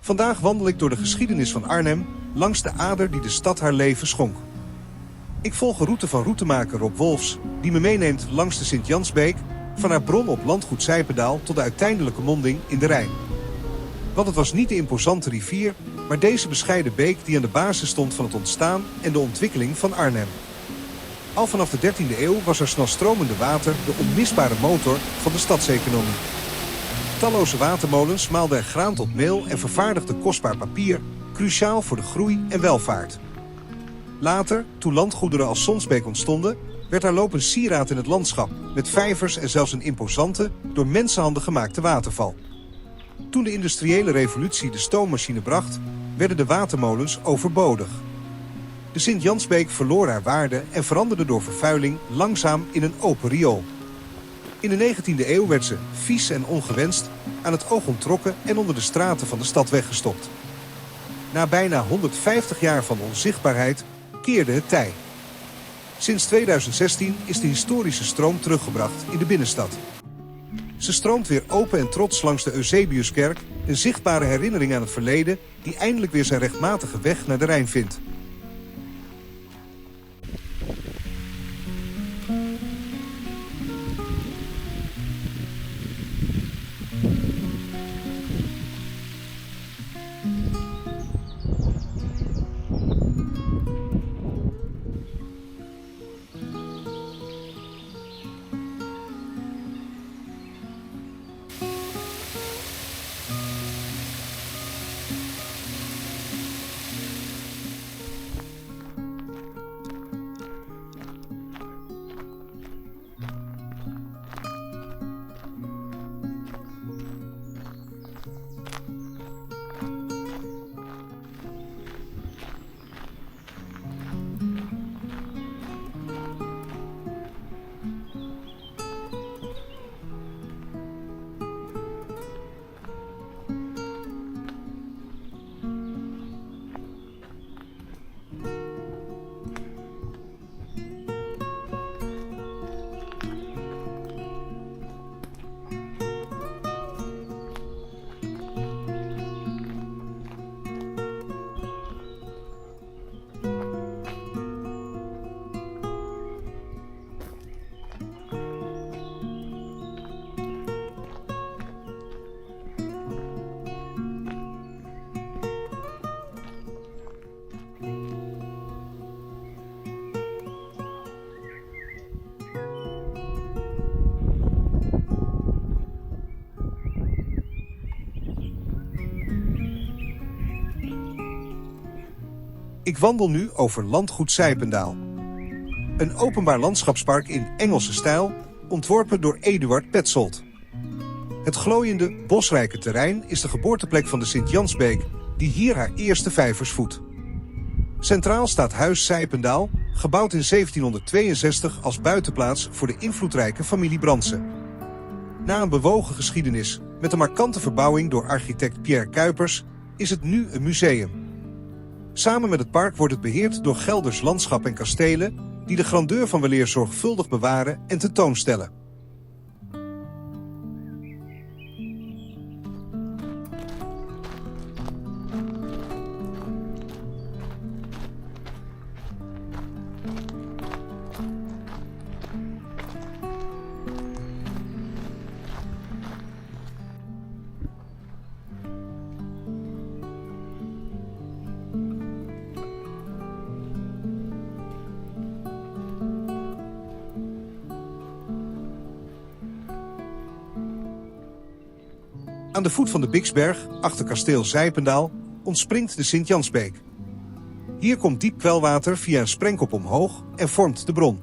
Vandaag wandel ik door de geschiedenis van Arnhem langs de ader die de stad haar leven schonk. Ik volg een route van routemaker Rob Wolfs, die me meeneemt langs de Sint-Jansbeek, van haar bron op landgoed Sijpendaal tot de uiteindelijke monding in de Rijn. Want het was niet de imposante rivier, maar deze bescheiden beek die aan de basis stond van het ontstaan en de ontwikkeling van Arnhem. Al vanaf de 13e eeuw was er snel stromende water de onmisbare motor van de stadseconomie. Talloze watermolens maalden er graan tot meel en vervaardigden kostbaar papier, cruciaal voor de groei en welvaart. Later, toen landgoederen als Sonsbeek ontstonden, werd haar loop een sieraad in het landschap, met vijvers en zelfs een imposante, door mensenhanden gemaakte waterval. Toen de industriële revolutie de stoommachine bracht, werden de watermolens overbodig. De Sint-Jansbeek verloor haar waarde en veranderde door vervuiling langzaam in een open riool. In de 19e eeuw werd ze, vies en ongewenst, aan het oog onttrokken en onder de straten van de stad weggestopt. Na bijna 150 jaar van onzichtbaarheid keerde het tij. Sinds 2016 is de historische stroom teruggebracht in de binnenstad. Ze stroomt weer open en trots langs de Eusebiuskerk, een zichtbare herinnering aan het verleden die eindelijk weer zijn rechtmatige weg naar de Rijn vindt. Ik wandel nu over landgoed Sijpendaal. Een openbaar landschapspark in Engelse stijl, ontworpen door Eduard Petzold. Het glooiende, bosrijke terrein is de geboorteplek van de Sint-Jansbeek, die hier haar eerste vijvers voedt. Centraal staat Huis Sijpendaal, gebouwd in 1762 als buitenplaats voor de invloedrijke familie Brandsen. Na een bewogen geschiedenis, met een markante verbouwing door architect Pierre Cuypers, is het nu een museum. Samen met het park wordt het beheerd door Gelders Landschap en Kastelen, die de grandeur van weleer zorgvuldig bewaren en tentoonstellen. Aan de voet van de Biksberg, achter kasteel Sijpendaal, ontspringt de Sint-Jansbeek. Hier komt diep kwelwater via een sprengkop omhoog en vormt de bron.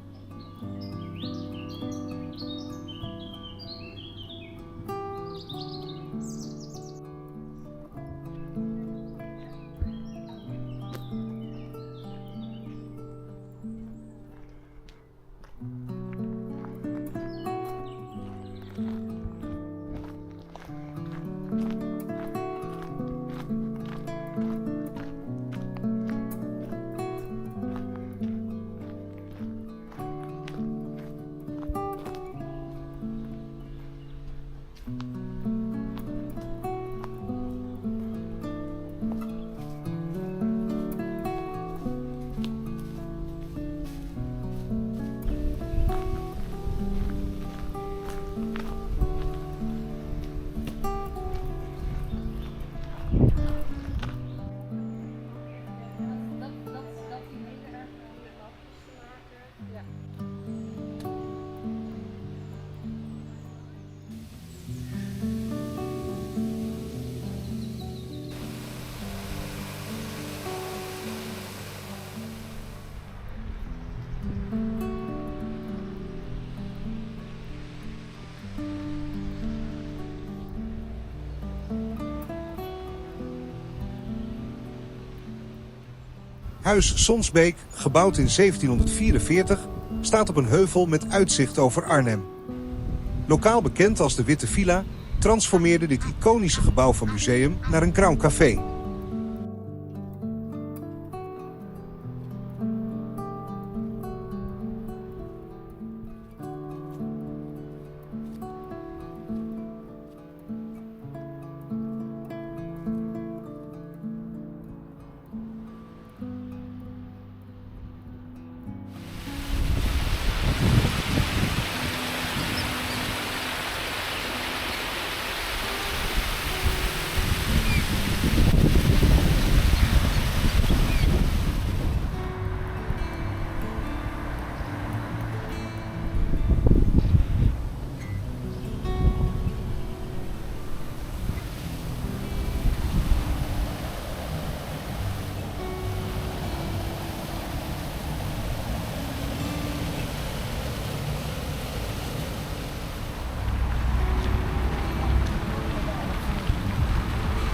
Huis Sonsbeek, gebouwd in 1744, staat op een heuvel met uitzicht over Arnhem. Lokaal bekend als de Witte Villa, transformeerde dit iconische gebouw van museum naar een Crown Café.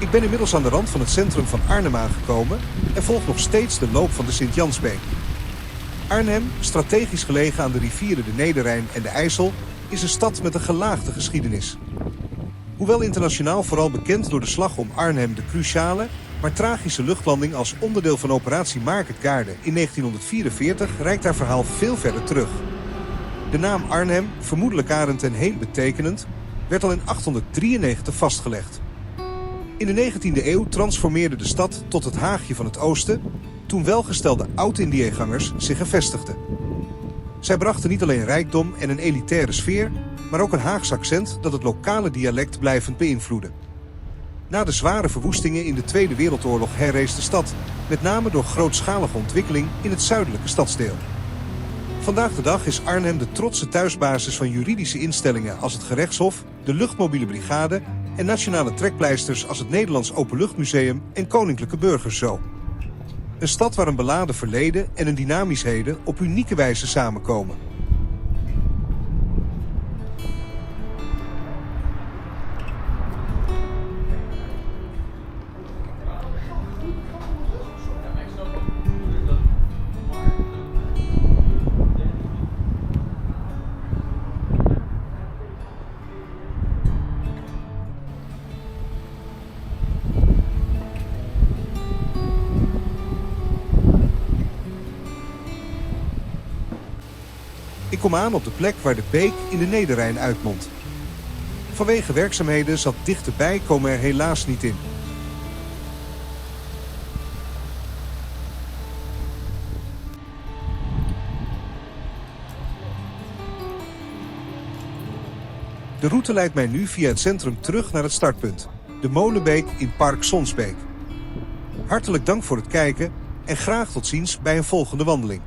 Ik ben inmiddels aan de rand van het centrum van Arnhem aangekomen en volg nog steeds de loop van de Sint-Jansbeek. Arnhem, strategisch gelegen aan de rivieren de Nederrijn en de IJssel, is een stad met een gelaagde geschiedenis. Hoewel internationaal vooral bekend door de slag om Arnhem de cruciale, maar tragische luchtlanding als onderdeel van operatie Market Garden in 1944 reikt haar verhaal veel verder terug. De naam Arnhem, vermoedelijk arend en heel betekenend, werd al in 893 vastgelegd. In de 19e eeuw transformeerde de stad tot het Haagje van het Oosten, toen welgestelde oud-Indiëgangers zich er vestigden. Zij brachten niet alleen rijkdom en een elitaire sfeer, maar ook een Haags accent dat het lokale dialect blijvend beïnvloedde. Na de zware verwoestingen in de Tweede Wereldoorlog herrees de stad, met name door grootschalige ontwikkeling in het zuidelijke stadsdeel. Vandaag de dag is Arnhem de trotse thuisbasis van juridische instellingen als het Gerechtshof, de Luchtmobiele Brigade en nationale trekpleisters als het Nederlands Openluchtmuseum en Koninklijke Burgerzoo. Een stad waar een beladen verleden en een dynamisch heden op unieke wijze samenkomen. Ik kom aan op de plek waar de beek in de Nederrijn uitmondt. Vanwege werkzaamheden zat dichterbij komen er helaas niet in. De route leidt mij nu via het centrum terug naar het startpunt, de Molenbeek in Park Sonsbeek. Hartelijk dank voor het kijken en graag tot ziens bij een volgende wandeling.